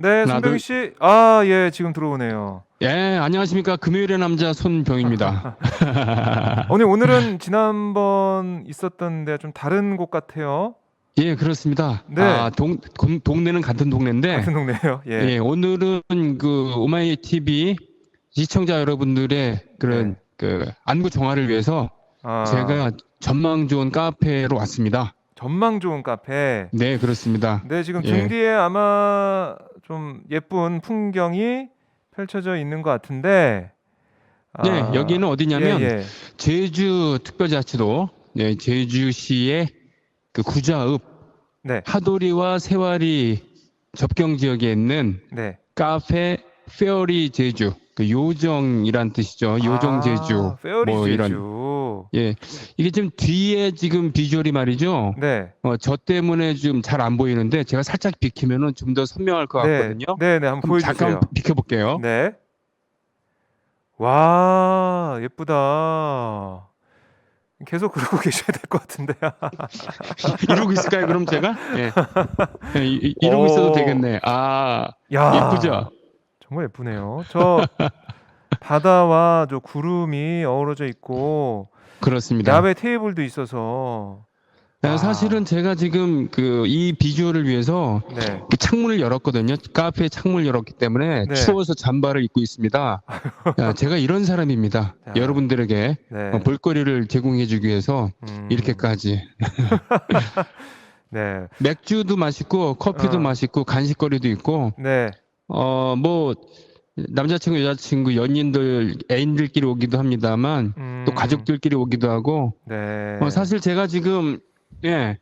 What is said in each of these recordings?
네, 하나, 손병희 둘. 씨. 예, 지금 들어오네요. 예, 안녕하십니까. 금요일의 남자 손병입니다. 오늘은 지난번 있었던 데 좀 다른 곳 같아요. 예, 그렇습니다. 네, 동네는 같은 동네인데, 같은 동네예요. 예, 예, 오늘은 그 오마이 TV 시청자 여러분들의 그런 네. 그 안부 정화를 위해서 아, 제가 전망 좋은 카페로 왔습니다. 전망 좋은 카페. 네, 그렇습니다. 네, 지금 등 예. 뒤에 아마 좀 예쁜 풍경이 펼쳐져 있는 것 같은데, 네, 여기는 예, 어디냐면 예, 제주 특별자치도, 예, 제주시의 그 구좌읍 네, 하도리와 세와리 접경 지역에 있는 네. 카페 페어리 제주, 그 요정이란 뜻이죠. 요정 제주. 페어리 뭐 이런. 제주. 예. 이게 지금 뒤에 지금 비주얼이 말이죠. 네, 저 때문에 좀 잘 안 보이는데 제가 살짝 비키면은 좀 더 선명할 것 네, 같거든요. 네, 네. 한번 그럼 잠깐 보여주세요. 비켜볼게요. 네. 와, 예쁘다. 계속 그러고 계셔야 될 것 같은데. 이러고 있을까요? 그럼 제가? 예. 예, 이러고 있어도 오, 되겠네. 아, 야, 예쁘죠? 정말 예쁘네요. 저 바다와 저 구름이 어우러져 있고 그렇습니다. 야외 테이블도 있어서 사실은 와, 제가 지금 그 이 비주얼을 위해서 네, 그 창문을 열었거든요. 카페에 창문을 열었기 때문에 네, 추워서 잠바를 입고 있습니다. 제가 이런 사람입니다. 자, 여러분들에게 네, 볼거리를 제공해주기 위해서 음, 이렇게까지. 네, 맥주도 맛있고 커피도 어, 맛있고 간식거리도 있고 네, 뭐 남자친구 여자친구 연인들 애인들끼리 오기도 합니다만 또 음, 가족들끼리 오기도 하고 네, 사실 제가 지금 예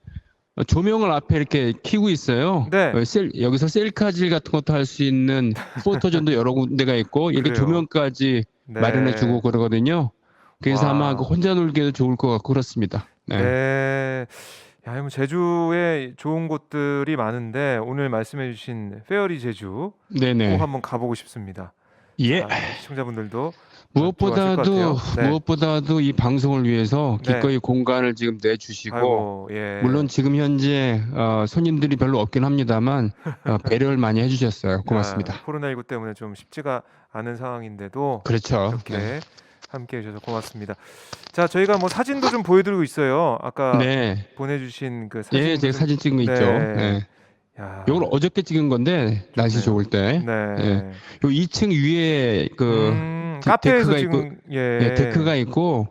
조명을 앞에 이렇게 켜고 있어요. 네, 여기서 셀카질 같은 것도 할 수 있는 포토존도 여러 군데가 있고 이렇게 그래요. 조명까지 마련해주고 네, 그러거든요. 그래서 아마 그 와. 혼자 놀기도 좋을 것 같고 그렇습니다. 네, 네. 야, 뭐 제주에 좋은 곳들이 많은데 오늘 말씀해 주신 페어리 제주 꼭 네네. 한번 가보고 싶습니다. 예. 자, 시청자분들도 좋아하실 것 무엇보다도 같아요. 네. 무엇보다도 이 방송을 위해서 네. 기꺼이 공간을 지금 내주시고 아이고, 예. 물론 지금 현재 손님들이 별로 없긴 합니다만 배려를 많이 해주셨어요. 고맙습니다. 코로나19 때문에 좀 쉽지가 않은 상황인데도 그렇죠. 네. 이렇게 함께 해주셔서 고맙습니다. 자, 저희가 뭐 사진도 좀 보여드리고 있어요. 아까 네. 보내주신 그 예, 사진도 제가 좀, 사진 찍은 거 있죠. 네. 예. 요걸 야, 어저께 찍은 건데 날씨 좋을 좋네요. 때. 예. 네. 요 2층 위에 그 카페에서 데크가 있고 찍은 예, 예. 데크가 있고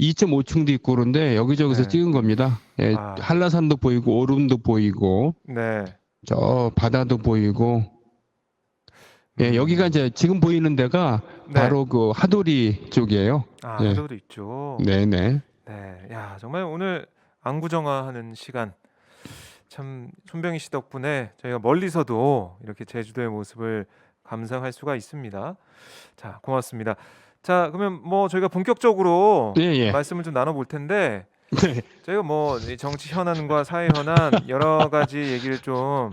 2.5층도 있고 그런데 여기저기서 네. 찍은 겁니다. 예, 아, 한라산도 보이고 오름도 보이고 네. 저 바다도 보이고 예, 여기가 음, 이제 지금 보이는 데가 네. 바로 그 하도리 쪽이에요. 예. 하도도 있죠. 네네. 네. 야, 정말 오늘 안구정화하는 시간. 참 손병희 씨 덕분에 저희가 멀리서도 이렇게 제주도의 모습을 감상할 수가 있습니다. 자, 고맙습니다. 자, 그러면 뭐 저희가 본격적으로 예, 예. 말씀을 좀 나눠볼 텐데 네. 저희가 뭐이 정치 현안과 사회 현안 여러 가지 얘기를 좀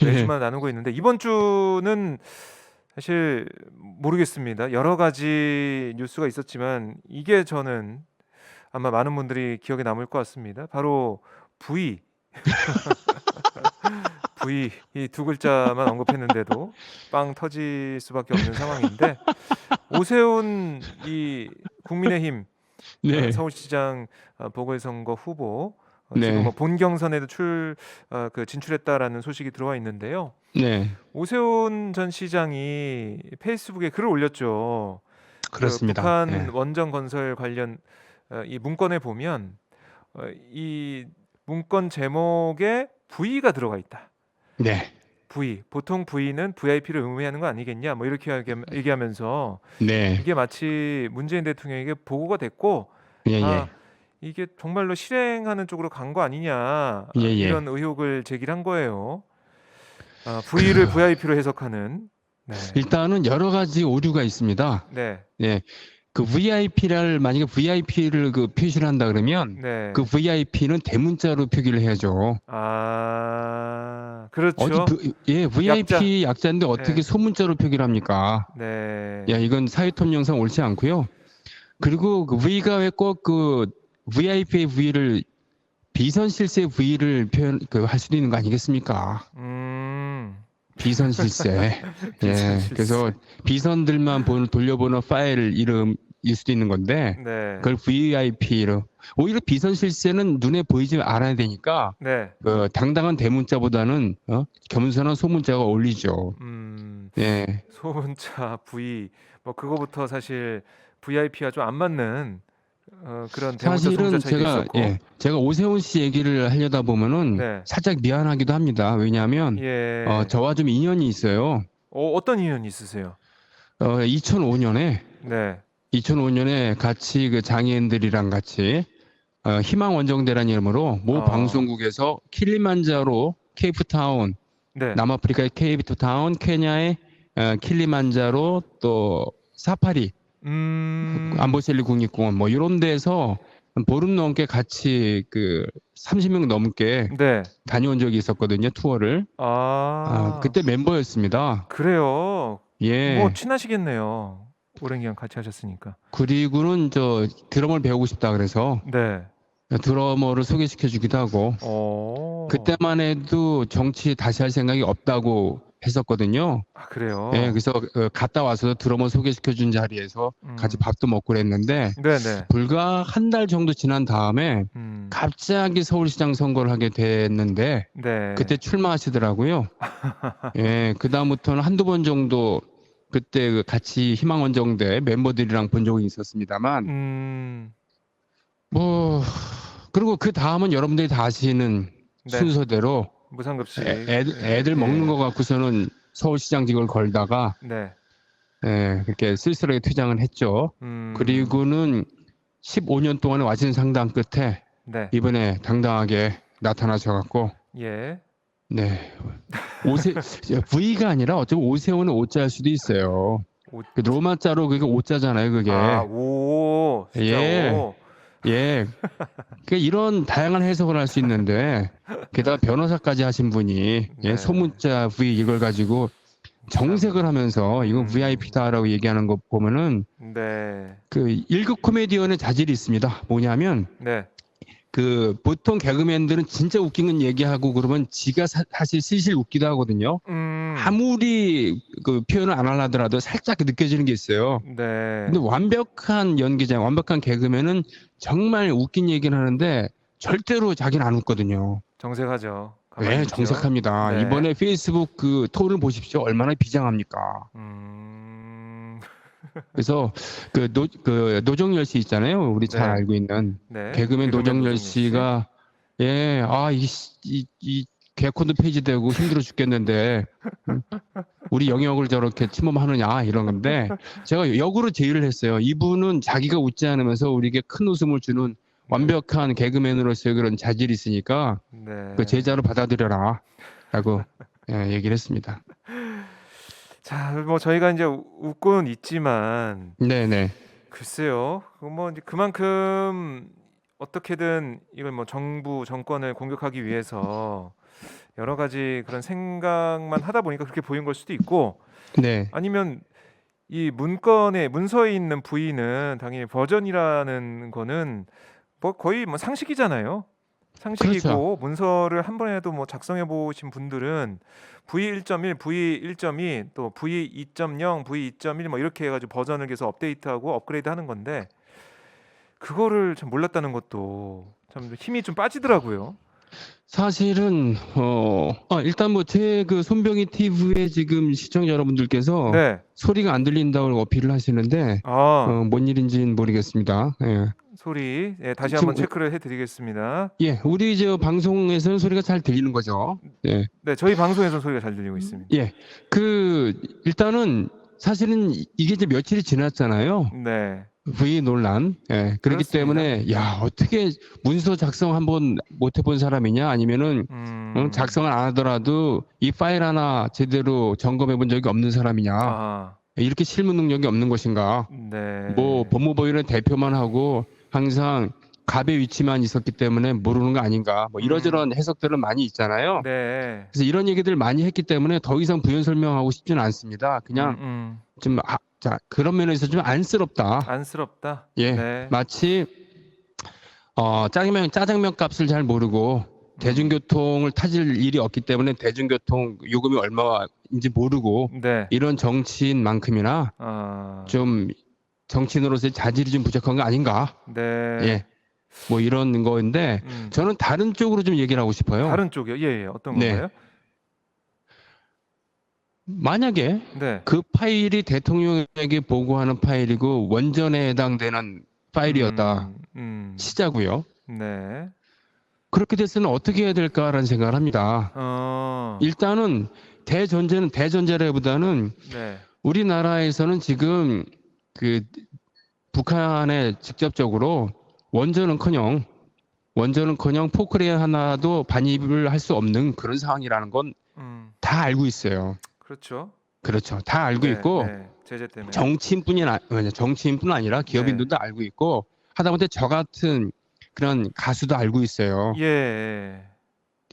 예. 매주마다 나누고 있는데 이번 주는 사실 모르겠습니다. 여러 가지 뉴스가 있었지만 이게 저는 아마 많은 분들이 기억에 남을 것 같습니다. 바로 V, V 이 두 글자만 언급했는데도 빵 터질 수밖에 없는 상황인데 오세훈 이 국민의힘 네. 서울시장 보궐선거 후보 지금 뭐 네. 본경선에도 진출했다라는 소식이 들어와 있는데요. 네. 오세훈 전 시장이 페이스북에 글을 올렸죠. 그 그렇습니다. 북한 예. 원전 건설 관련 이 문건에 보면 이 문건 제목에 V가 들어가 있다. 네. V 보통 V는 VIP를 의미하는 거 아니겠냐? 뭐 이렇게 얘기하면서 네. 이게 마치 문재인 대통령에게 보고가 됐고 예, 아 예. 이게 정말로 실행하는 쪽으로 간 거 아니냐 예, 이런 예. 의혹을 제기한 거예요. 그 V를 VIP로 해석하는 네, 일단은 여러 가지 오류가 있습니다. 네, 예. 그 VIP를 만약에 VIP를 그 표시를 한다 그러면 네. 그 VIP는 대문자로 표기를 해야죠. 그렇죠. 예, 약자. VIP 약자인데 어떻게 네, 소문자로 표기를 합니까? 네. 야, 이건 사회통념상 옳지 않고요. 그리고 그 V가 왜 꼭 그 VIP의 V를 비선 실세 V를 표현 할 수도 있는 거 아니겠습니까? 음, 비선 실세. 예, 비선실세. 그래서 비선들만 돌려보는 파일 이름일 수도 있는 건데 네. 그걸 VIP로 오히려 비선 실세는 눈에 보이지 않아야 되니까 네. 그 당당한 대문자보다는 겸손한 소문자가 어울리죠. 예. 소문자 V 뭐 그거부터 사실 VIP와 좀 안 맞는 그런 대문자 사실은 소문자 차이도 있었고. 제가 오세훈 씨 얘기를 하려다 보면은 네. 살짝 미안하기도 합니다. 왜냐하면 예. 저와 좀 인연이 있어요. 어떤 인연이 있으세요? 2005년에 네. 같이 그 장애인들이랑 같이 희망 원정대라는 이름으로 모 방송국에서 킬리만자로 케이프타운, 네. 남아프리카의 케이프타운, 케냐의 킬리만자로 또 사파리, 암보셀리 국립공원 뭐 이런 데서 보름 넘게 같이 그 30명 넘게 네. 다녀온 적이 있었거든요, 투어를. 그때 멤버였습니다. 그래요. 예. 뭐 친하시겠네요. 오랜 기간 같이 하셨으니까. 그리고는 저 드럼을 배우고 싶다 그래서 네. 드러머를 소개시켜 주기도 하고 그때만 해도 정치 다시 할 생각이 없다고 했었거든요. 그래요? 예, 그래서 갔다 와서 드러머 소개시켜 준 자리에서 같이 밥도 먹고 그랬는데 네네. 불과 한 달 정도 지난 다음에 갑자기 서울시장 선거를 하게 됐는데 네. 그때 출마하시더라고요. 예, 그다음부터는 한두 번 정도 그때 그 같이 희망원정대 멤버들이랑 본 적이 있었습니다만 뭐 그리고 그 다음은 여러분들이 다 아시는 네. 순서대로 무상급식. 애들 먹는 거 갖고서는 서울시장직을 걸다가 네. 그렇게 쓸쓸하게 퇴장을 했죠. 그리고는 15년 동안의 와진 상담 끝에 네. 이번에 당당하게 나타나셔갖고 예. 네 V가 아니라 어차피 오세훈은 오자일 수도 있어요. 그 로마자로 그게 오자잖아요, 그게. 오, 진짜 예. 오. 예. 그러니까 이런 다양한 해석을 할 수 있는데 게다가 변호사까지 하신 분이 네. 소문자 V 이걸 가지고 정색을 하면서 이건 VIP다라고 얘기하는 거 보면은 네. 그 1급 코미디언의 자질이 있습니다. 뭐냐면 네. 그 보통 개그맨들은 진짜 웃긴 건 얘기하고 그러면 지가 사실 슬슬 웃기도 하거든요. 아무리 그 표현을 안 하더라도 살짝 느껴지는 게 있어요. 네. 근데 완벽한 연기자, 완벽한 개그맨은 정말 웃긴 얘기를 하는데 절대로 자기는 안 웃거든요. 정색하죠. 네, 있죠. 정색합니다. 네. 이번에 페이스북 그 톤을 보십시오. 얼마나 비장합니까? 그래서 그 노정열 씨 있잖아요. 우리 잘 네. 알고 있는 네. 개그맨 노정열 씨가 이 개콘도 폐지되고 힘들어 죽겠는데 우리 영역을 저렇게 침범하느냐 이런 건데 제가 역으로 제의를 했어요. 이분은 자기가 웃지 않으면서 우리에게 큰 웃음을 주는 완벽한 개그맨으로서의 그런 자질이 있으니까 네. 그 제자로 받아들여라 라고 얘기를 했습니다. 자, 뭐 저희가 이제 웃고는 있지만 네네. 글쎄요. 뭐 이제 그만큼 어떻게든 이걸 뭐 정권을 공격하기 위해서 여러 가지 그런 생각만 하다 보니까 그렇게 보인 걸 수도 있고, 네. 아니면 이 문서에 있는 부위는 당연히 버전이라는 거는 뭐 거의 뭐 상식이잖아요. 상식이고 그렇죠. 문서를 한 번에도 뭐 작성해 보신 분들은 V1.1, V1.2, 또 V2.0, V2.1 뭐 이렇게 해가지고 버전을 계속 업데이트하고 업그레이드하는 건데 그거를 참 몰랐다는 것도 참 힘이 좀 빠지더라고요. 사실은 일단 뭐 제 그 손병희 TV의 지금 시청자 여러분들께서 네. 소리가 안 들린다고 어필을 하시는데 뭔 일인지는 모르겠습니다. 예. 소리 다시 한번 체크를 해드리겠습니다. 예, 우리 저 방송에서는 소리가 잘 들리는 거죠. 예. 네, 저희 방송에서는 소리가 잘 들리고 있습니다. 예, 일단은 사실은 이게 이제 며칠이 지났잖아요. 네. V 논란. 예, 그렇기 그렇습니다. 때문에 어떻게 문서 작성 한번 못 해본 사람이냐 아니면은 작성을 안 하더라도 이 파일 하나 제대로 점검해 본 적이 없는 사람이냐. 이렇게 실무 능력이 없는 것인가. 네. 뭐 법무부의 대표만 하고 항상 갑의 위치만 있었기 때문에 모르는 거 아닌가. 뭐 이러저런 해석들은 많이 있잖아요. 네. 그래서 이런 얘기들 많이 했기 때문에 더 이상 부연 설명하고 싶지는 않습니다. 그냥 좀 그런 면에서 좀 안쓰럽다. 안쓰럽다. 예, 네. 마치 짜장면 값을 잘 모르고 대중교통을 타질 일이 없기 때문에 대중교통 요금이 얼마인지 모르고 네. 이런 정치인만큼이나 아, 좀 정치인으로서의 자질이 좀 부족한 거 아닌가? 네. 예, 뭐 이런 거인데 저는 다른 쪽으로 좀 얘기를 하고 싶어요. 다른 쪽이요? 예, 예. 어떤 네. 건가요? 만약에 네. 그 파일이 대통령에게 보고하는 파일이고 원전에 해당되는 파일이었다 치자고요. 네. 그렇게 됐으면 어떻게 해야 될까라는 생각을 합니다. 일단은 대전제라기보다는 네. 우리나라에서는 지금 그 북한에 직접적으로 원전은커녕 포크레인 하나도 반입을 할 수 없는 그런 상황이라는 건 다 알고 있어요. 그렇죠. 그렇죠. 다 알고 네, 있고 네. 제재 때문에. 정치인뿐 아니라 기업인들도 알고 있고 하다못해 저 같은 그런 가수도 알고 있어요. 예.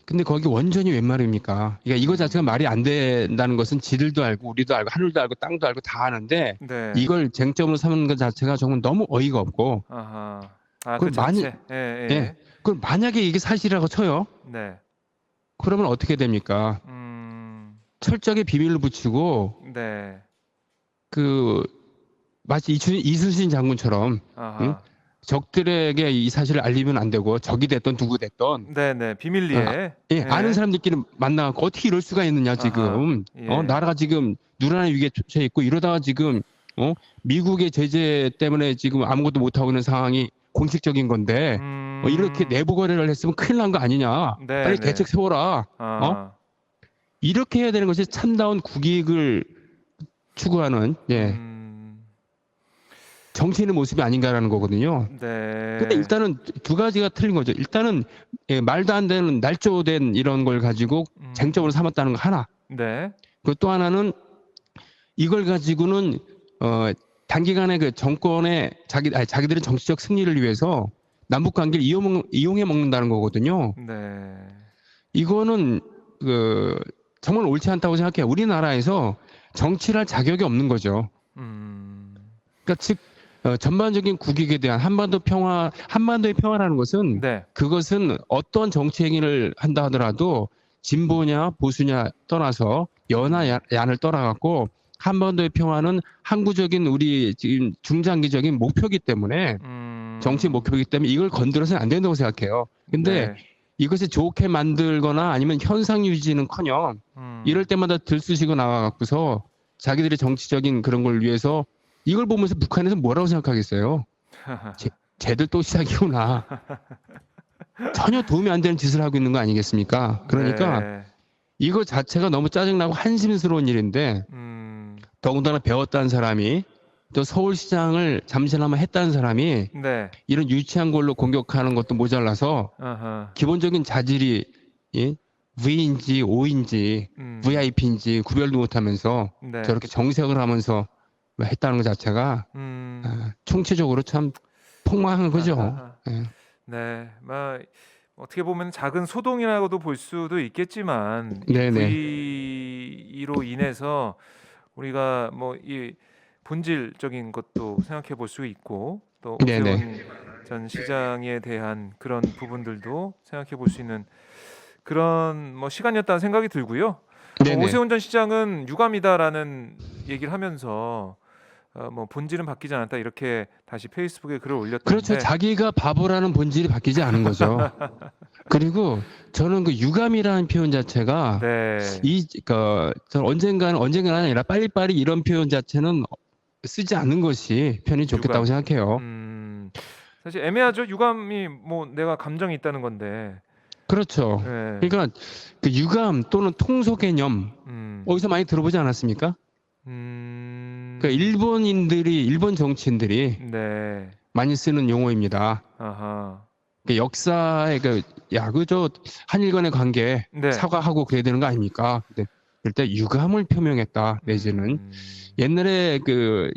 근데 거기 원전이 웬 말입니까? 그러니까 이거 자체가 말이 안 된다는 것은 지들도 알고 우리도 알고 하늘도 알고 땅도 알고 다 아는데 네. 이걸 쟁점으로 삼는 것 자체가 정말 너무 어이가 없고 아하. 아, 그걸 그 자체. 예, 예. 예. 그걸 만약에 이게 사실이라고 쳐요. 네. 그러면 어떻게 됩니까? 철저하게 비밀로 붙이고 네. 그 마치 이순신 장군처럼 아하. 응? 적들에게 이 사실을 알리면 안 되고 적이 됐던 누구 됐던 네, 네. 비밀리에. 예, 아는 사람들끼리 만나고 어떻게 이럴 수가 있느냐 지금 아하. 예. 나라가 지금 누라는 위기에 처해 있고 이러다가 지금 미국의 제재 때문에 지금 아무것도 못 하고 있는 상황이 공식적인 건데 이렇게 내부 거래를 했으면 큰일 난 거 아니냐? 네, 빨리 네. 대책 세워라. 아. 이렇게 해야 되는 것이 참다운 국익을 추구하는 예. 정치인의 모습이 아닌가라는 거거든요. 네. 근데 일단은 두 가지가 틀린 거죠. 일단은 예, 말도 안 되는 날조된 이런 걸 가지고 쟁점으로 삼았다는 거 하나. 네. 그리고 또 하나는 이걸 가지고는 단기간에 그 정권의 자기들의 정치적 승리를 위해서 남북 관계를 이용해 먹는다는 거거든요. 네. 이거는 정말 옳지 않다고 생각해요. 우리나라에서 정치를 할 자격이 없는 거죠. 그러니까 즉 전반적인 국익에 대한 한반도의 평화라는 것은 네. 그것은 어떤 정치 행위를 한다 하더라도 진보냐 보수냐 떠나서 여나 양을 떠나갖고 한반도의 평화는 항구적인 우리 지금 중장기적인 목표이기 때문에 정치 목표이기 때문에 이걸 건드려서는 안 된다고 생각해요. 근데 네. 이것을 좋게 만들거나 아니면 현상 유지는커녕 이럴 때마다 들쑤시고 나와갖고서 자기들의 정치적인 그런 걸 위해서 이걸 보면서 북한에서 뭐라고 생각하겠어요? 쟤들 또 시작이구나. 전혀 도움이 안 되는 짓을 하고 있는 거 아니겠습니까? 그러니까 네. 이거 자체가 너무 짜증나고 한심스러운 일인데 더군다나 배웠다는 사람이 또 서울시장을 잠시나마 했다는 사람이 네. 이런 유치한 걸로 공격하는 것도 모자라서 아하. 기본적인 자질이 예? V인지 O인지 VIP인지 구별도 못하면서 네. 저렇게 정색을 하면서 했다는 것 자체가 총체적으로 참 폭망한 거죠. 아하. 예. 네. 어떻게 보면 작은 소동이라고도 볼 수도 있겠지만 이 네네. V로 인해서 우리가 이 본질적인 것도 생각해 볼 수 있고 또 네네. 오세훈 전 시장에 대한 그런 부분들도 생각해 볼 수 있는 그런 시간이었다는 생각이 들고요. 네네. 오세훈 전 시장은 유감이다라는 얘기를 하면서 본질은 바뀌지 않았다 이렇게 다시 페이스북에 글을 올렸던데. 그렇죠. 자기가 바보라는 본질이 바뀌지 않은 거죠. 그리고 저는 그 유감이라는 표현 자체가 네. 저는 언젠가는 아니라 빨리빨리 이런 표현 자체는 쓰지 않는 것이 편히 좋겠다고 유감. 생각해요. 사실 애매하죠. 유감이 내가 감정이 있다는 건데. 그렇죠. 네. 그러니까 그 유감 또는 통소 개념 어디서 많이 들어보지 않았습니까? 그러니까 일본 정치인들이 네. 많이 쓰는 용어입니다. 아하. 그 역사의 그저 한일 간의 관계 네. 사과하고 그래야 되는 거 아닙니까? 근데 일단 유감을 표명했다 내지는 옛날에 그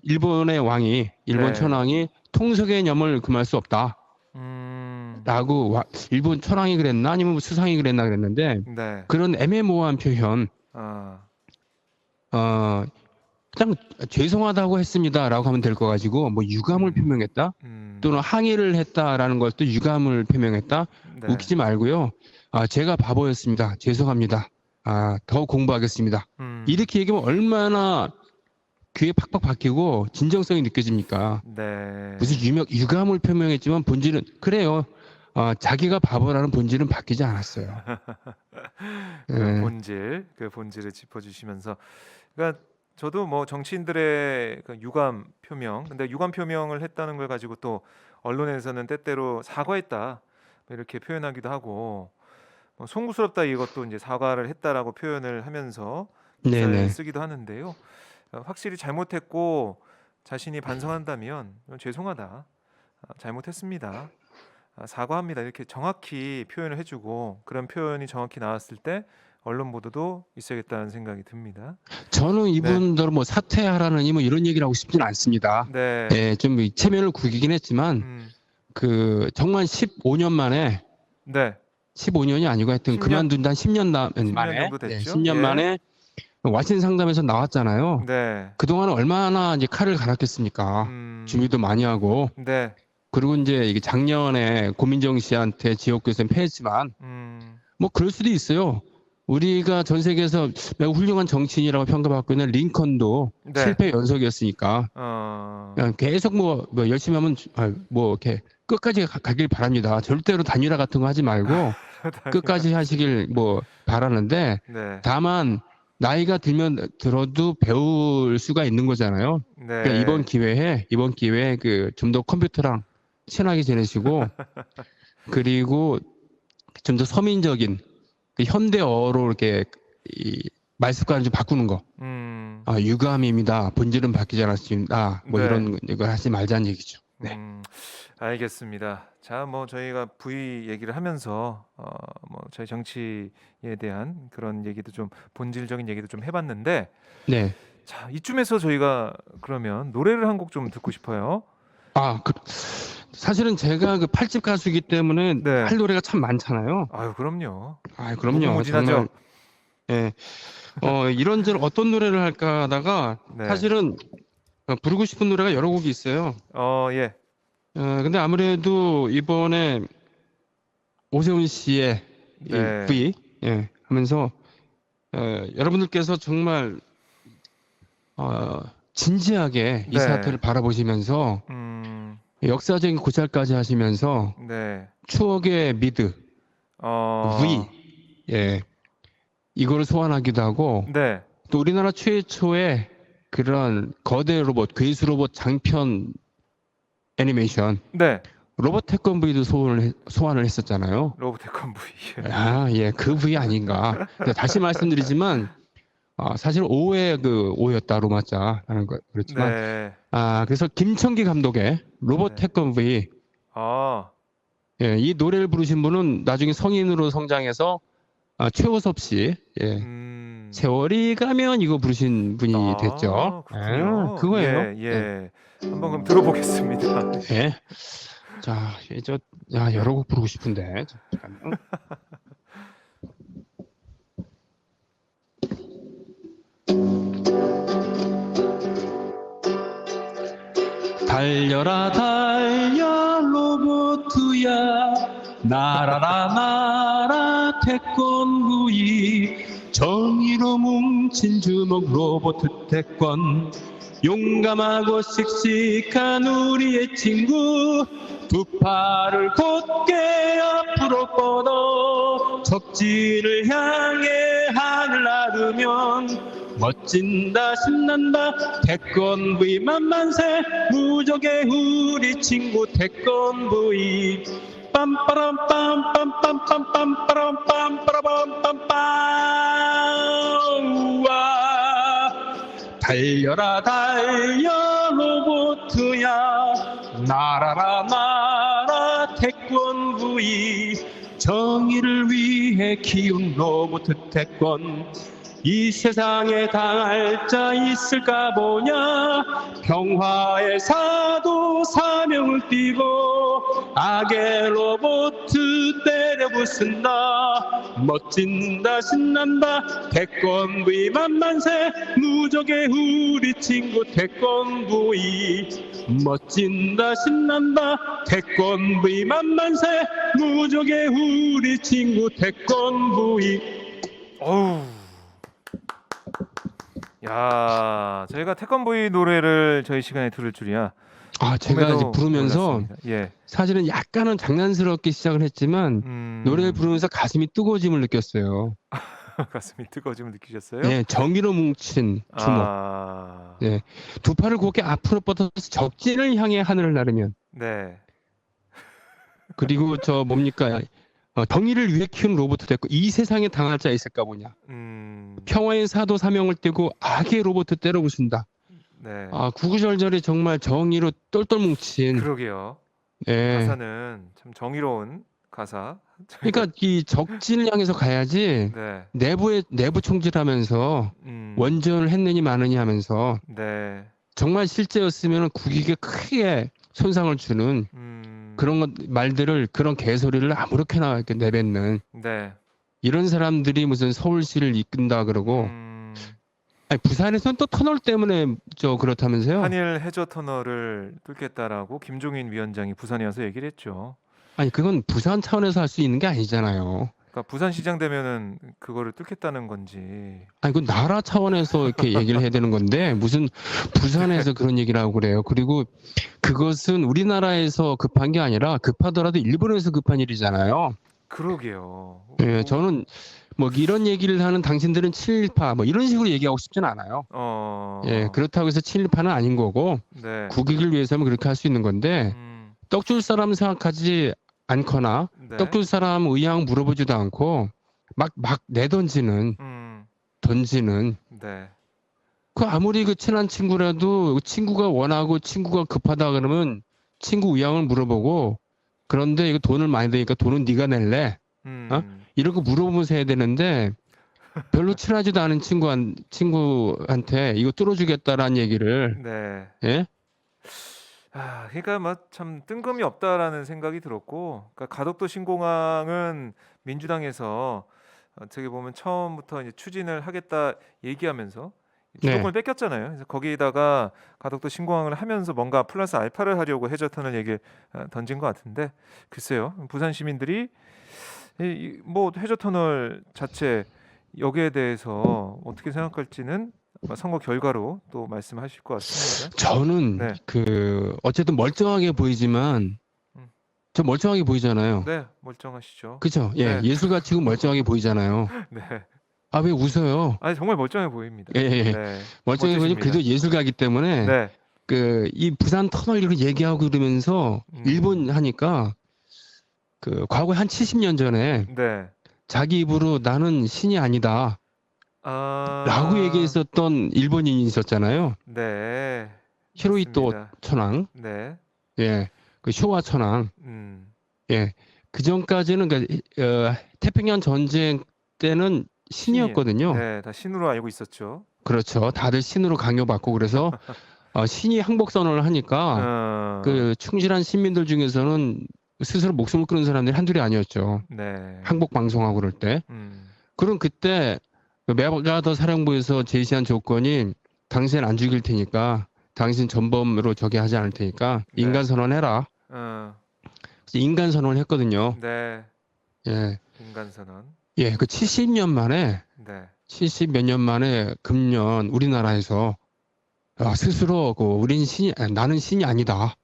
일본의 왕이 일본 네. 천황이 통소 개념을 금할 수 없다. 라고 일본 천황이 그랬나 아니면 수상이 그랬나 그랬는데 네. 그런 애매모호한 표현 그냥 죄송하다고 했습니다라고 하면 될 거 가지고 유감을 표명했다 또는 항의를 했다라는 것도 유감을 표명했다. 네. 웃기지 말고요. 제가 바보였습니다. 죄송합니다. 더 공부하겠습니다. 이렇게 얘기하면 얼마나 귀에 팍팍 박히고 진정성이 느껴집니까? 네. 무슨 유감을 표명했지만 본질은 그래요. 자기가 바보라는 본질은 바뀌지 않았어요. 그 본질을 짚어주시면서, 그러니까 저도 뭐 정치인들의 그 유감 표명, 근데 유감 표명을 했다는 걸 가지고 또 언론에서는 때때로 사과했다 뭐 이렇게 표현하기도 하고, 뭐 송구스럽다 이것도 이제 사과를 했다라고 표현을 하면서 기사에 네네. 쓰기도 하는데요. 확실히 잘못했고 자신이 반성한다면 죄송하다, 잘못했습니다, 사과합니다 이렇게 정확히 표현을 해주고, 그런 표현이 정확히 나왔을 때 언론 보도도 있어야겠다는 생각이 듭니다. 저는 이분들 뭐 사퇴하라느니 뭐 이런 얘기를 하고 싶지는 않습니다. 네. 예, 좀 체면을 구기긴 했지만 그 정말 15년 만에 네. 15년이 아니고 하여튼 10년? 그만둔 한 10년 만에 정도 됐죠? 10년 예. 만에 와신 상담에서 나왔잖아요. 네. 그동안은 얼마나 이제 칼을 갈았겠습니까? 준비도 많이 하고. 네. 그리고 이제 이게 작년에 고민정 씨한테 지역구에서 패했지만 뭐 그럴 수도 있어요. 우리가 전 세계에서 매우 훌륭한 정치인이라고 평가받고 있는 링컨도 네. 실패 연속이었으니까 그냥 계속 뭐 열심히 하면 뭐 이렇게 끝까지 가길 바랍니다. 절대로 단일화 같은 거 하지 말고 끝까지 하시길 뭐 바라는데, 네. 다만 나이가 들어도 배울 수가 있는 거잖아요. 네. 그러니까 이번 기회에 그 좀 더 컴퓨터랑 친하게 지내시고 그리고 좀 더 서민적인 그 현대어로 이렇게 이 말 습관을 좀 바꾸는 거. 유감입니다. 본질은 바뀌지 않았습니다. 뭐 네. 이런 거 하지 말자는 얘기죠. 네. 알겠습니다. 자, 뭐 저희가 부의 얘기를 하면서 뭐 저희 정치에 대한 그런 얘기도 좀, 본질적인 얘기도 좀 해봤는데, 네. 자, 이쯤에서 저희가 그러면 노래를 한 곡 좀 듣고 싶어요. 사실은 제가 그 8집 가수이기 때문에 네. 할 노래가 참 많잖아요. 아유, 그럼요. 그럼요. 무궁무진하죠. 정말. 예. 이런저런 어떤 노래를 할까 하다가 네. 사실은 부르고 싶은 노래가 여러 곡이 있어요. 예. 근데 아무래도 이번에 오세훈 씨의 네. V 하면서 여러분들께서 정말 진지하게 이 네. 사태를 바라보시면서 역사적인 고찰까지 하시면서 네. 추억의 미드 V 이거를 소환하기도 하고, 네. 또 우리나라 최초의 그런 거대 로봇, 괴수 로봇 장편 애니메이션 네. 로봇 태권 V도 소환을 했었잖아요. 로봇 태권 V. 그 V 아닌가. 다시 말씀드리지만 사실 오였다 로마자라는 거 그렇지만 네. 그래서 김청기 감독의 로봇 태권 V 이 노래를 부르신 분은 나중에 성인으로 성장해서 최호섭 씨 세월이 가면 이거 부르신 분이 됐죠. 그렇군요. 그거예요. 예. 한번 그럼 들어보겠습니다. 자, 여러 곡 부르고 싶은데 잠깐만요. 달려라 달려 로봇이야, 날아라 날아 태권브이, 정의로 뭉친 주먹 로봇 태권, 용감하고 씩씩한 우리의 친구, 두 팔을 곧게 앞으로 뻗어 적진을 향해 하늘 나르면 멋진다 신난다 태권브이 만만세, 무적의 우리 친구 태권브이. 빰빠람 빰빰빰빰빰 빠람 빰빠라밤 빰빰. 달려라 달려 로봇이야, 날아라 날아 태권브이, 정의를 위해 키운 로봇 태권, 이 세상에 당할 자 있을까 보냐. 평화의 사도 사명을 띠고 악의 로봇 때려 부순다. 멋진다 신난다 태권브이 만만세. 무적의 우리 친구 태권브이. 멋진다 신난다 태권브이 만만세. 무적의 우리 친구 태권브이. 어우. 야, 저희가 태권브이 노래를 저희 시간에 들을 줄이야. 제가 이제 꿈에도 부르면서 몰랐습니다. 예. 사실은 약간은 장난스럽게 시작을 했지만 노래를 부르면서 가슴이 뜨거워짐을 느꼈어요. 가슴이 뜨거워짐을 느끼셨어요? 네, 정의로 뭉친 주먹. 아, 네, 두 팔을 곧게 앞으로 뻗어서 적진을 향해 하늘을 나르면. 네. 그리고 저 뭡니까? 정의를 위해 키운 로봇 됐고 이 세상에 당할 자 있을까 보냐. 평화의 사도 사명을 띠고 악의 로봇 때려 부순다. 네. 구구절절이 정말 정의로 똘똘 뭉친. 그러게요. 예. 가사는 참 정의로운 가사. 그러니까 이 적진을 향해서 가야지. 네. 내부 총질하면서 원전을 했느니 마느니 하면서 네. 정말 실제였으면 국익에 크게 손상을 주는 그런 말들을, 그런 개소리를 아무렇게나 이렇게 내뱉는 네. 이런 사람들이 무슨 서울시를 이끈다 그러고. 아니, 부산에서는 또 터널 때문에 그렇다면서요? 한일 해저 터널을 뚫겠다라고 김종인 위원장이 부산에 와서 얘기를 했죠. 아니, 그건 부산 차원에서 할 수 있는 게 아니잖아요. 그러니까 부산시장 되면은 그거를 뚫겠다는 건지. 아니, 그 나라 차원에서 이렇게 얘기를 해야 되는 건데 무슨 부산에서 그런 얘기를 하고 그래요. 그리고 그것은 우리나라에서 급한 게 아니라 급하더라도 일본에서 급한 일이잖아요. 그러게요. 예, 저는 뭐 이런 얘기를 하는 당신들은 친일파 뭐 이런 식으로 얘기하고 싶지는 않아요. 예, 그렇다고 해서 친일파는 아닌 거고 네. 국익을 위해서는 그렇게 할 수 있는 건데 떡 줄 사람 생각하지 않거나 네. 떡 줄 사람 의향 물어보지도 않고 막 내던지는 던지는. 네. 그 아무리 그 친한 친구라도 친구가 원하고 친구가 급하다 그러면 친구 의향을 물어보고, 그런데 이거 돈을 많이 드니까 돈은 네가 낼래? 이런 거 물어보면서 해야 되는데 별로 친하지도 않은 친구한테 이거 뚫어주겠다라는 얘기를. 네. 예? 그러니까 막 참 뜬금이 없다라는 생각이 들었고, 그러니까 가덕도 신공항은 민주당에서 어떻게 보면 처음부터 이제 추진을 하겠다 얘기하면서 주도권을 뺏겼잖아요. 그래서 거기에다가 가덕도 신공항을 하면서 뭔가 플러스 알파를 하려고 해저터널 얘기를 던진 것 같은데, 글쎄요, 부산 시민들이 뭐 해저터널 자체 여기에 대해서 어떻게 생각할지는 선거 결과로 또 말씀하실 것 같습니다. 저는 네. 어쨌든 멀쩡하게 보이지만 저 멀쩡하게 보이잖아요. 네, 멀쩡하시죠. 그죠? 예, 네. 예술가 치고 멀쩡하게 보이잖아요. 네. 왜 웃어요? 아니 정말 멀쩡해 보입니다. 예, 예. 네. 멀쩡해 보이지만 그래도 예술가이기 때문에 네. 이 부산 터널 이렇게 얘기하고 그러면서 일본 하니까 과거에 한 70년 전에 네. 자기 입으로 나는 신이 아니다 라고 얘기했었던 일본인이 있었잖아요. 네. 히로히토 맞습니다. 천황. 네. 예, 그 쇼와 천황. 예, 그 전까지는 태평양 전쟁 때는 신이었거든요. 네, 다 신으로 알고 있었죠. 그렇죠. 다들 신으로 강요받고 그래서 신이 항복선언을 하니까 충실한 시민들 중에서는 스스로 목숨을 끊은 사람들이 한둘이 아니었죠. 네. 항복 방송하고 그럴 때. 그럼 그때 메가더 사령부에서 제시한 조건이 당신 안 죽일 테니까, 당신 전범으로 저기 하지 않을 테니까 인간 선언해라. 그래서 인간 선언을 했거든요. 네. 예. 인간 선언. 예, 그 70년 만에, 네. 70 몇 년 만에 금년 우리나라에서 스스로 나는 신이 아니다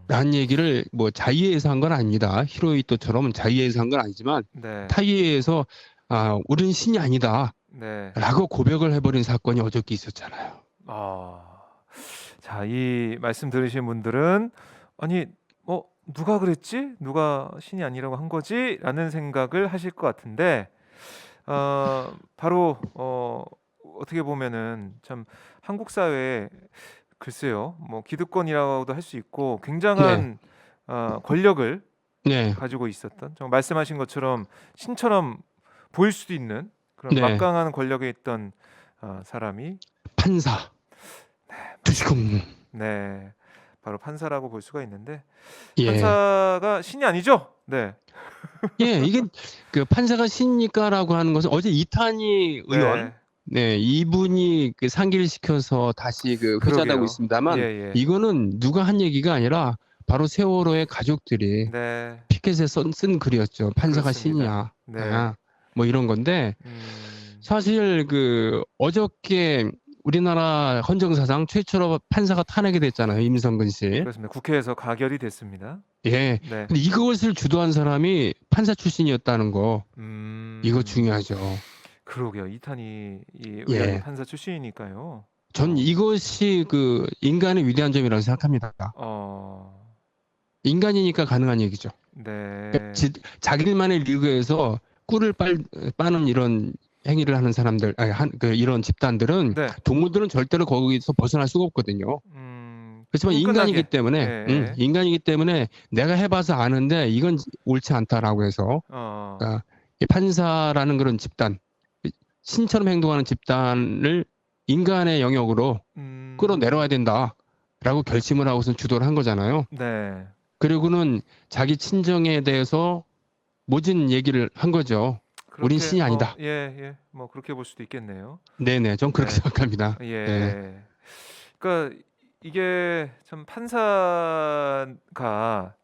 라는 얘기를 뭐 자의회에서 한 건 아닙니다. 히로히토처럼 자의회에서 한 건 아니지만 네. 타의회에서 우리는 신이 아니다 네. 라고 고백을 해버린 사건이 어저께 있었잖아요. 자, 이 말씀 들으신 분들은 아니 누가 그랬지? 누가 신이 아니라고 한 거지? 라는 생각을 하실 것 같은데, 바로 어떻게 보면은 참 한국 사회에 글쎄요, 뭐 기득권이라고도 할 수 있고 굉장한 권력을 가지고 있었던, 정말 말씀하신 것처럼 신처럼 보일 수도 있는 그런 네, 막강한 권력에 있던 사람이 판사. 두시금. 네, 바로 판사라고 볼 수가 있는데 예. 판사가 신이 아니죠? 네, 예, 이게 그 판사가 신니까라고 하는 것은 어제 이탄희 의원, 네, 네, 이분이 그 상기를 시켜서 다시 그 회자하고 그러게요. 예, 있습니다만 예, 이거는 누가 한 얘기가 아니라 바로 세월호의 가족들이 네, 피켓에 쓴 글이었죠. 판사가 그렇습니다. 신이야. 네, 아, 뭐 이런 건데 음, 사실 그 어저께 우리나라 헌정사상 최초로 판사가 탄핵이 됐잖아요. 임성근 씨. 그렇습니다. 국회에서 가결이 됐습니다. 예. 네, 근데 이것을 주도한 사람이 판사 출신이었다는 거 이거 음, 중요하죠. 그러게요. 이탄희 이 의원이 예. 판사 출신이니까요. 전 이것이 그 인간의 위대한 점이라고 생각합니다. 어, 인간이니까 가능한 얘기죠. 그러니까 네, 자기들만의 리그에서 꿀을 빠는 이런 행위를 하는 사람들, 아니, 이런 집단들은 네, 동물들은 절대로 거기서 벗어날 수가 없거든요. 그렇지만 인간이기 끈끈하게, 때문에, 예, 인간이기 때문에 내가 해봐서 아는데 이건 옳지 않다라고 해서, 어, 그러니까 이 판사라는 그런 집단, 신처럼 행동하는 집단을 인간의 영역으로 끌어내려야 된다라고 결심을 하고서 주도를 한 거잖아요. 네, 그리고는 자기 친정에 대해서 모진 얘기를 한 거죠. 우린 그렇게 신이 뭐, 아니다. 예, 예, 뭐 그렇게 볼 수도 있겠네요. 네네, 전 그렇게 네, 생각합니다. 네, 예. 그러니까 이게 참 판사가